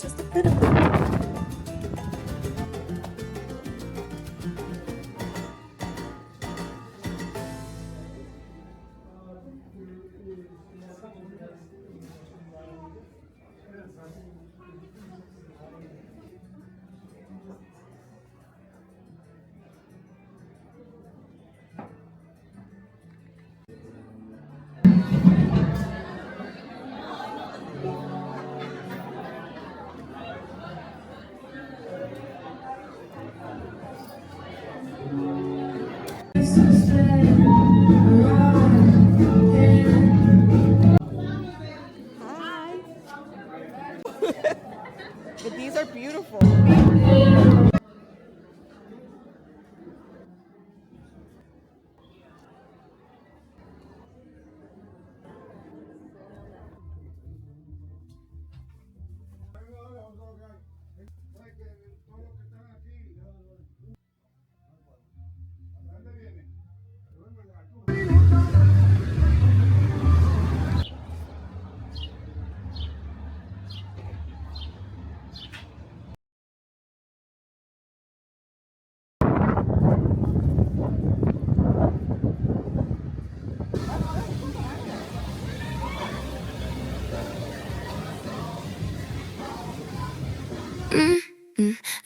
Just a bit of it. Hi. But these are beautiful.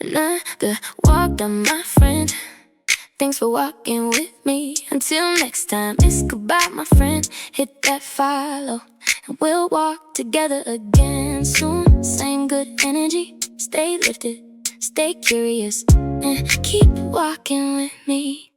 Another walk down, my friend. Thanks for walking with me. Until next time, it's goodbye, my friend. Hit that follow, and we'll walk together again soon. Same good energy, stay lifted, stay curious, and keep walking with me.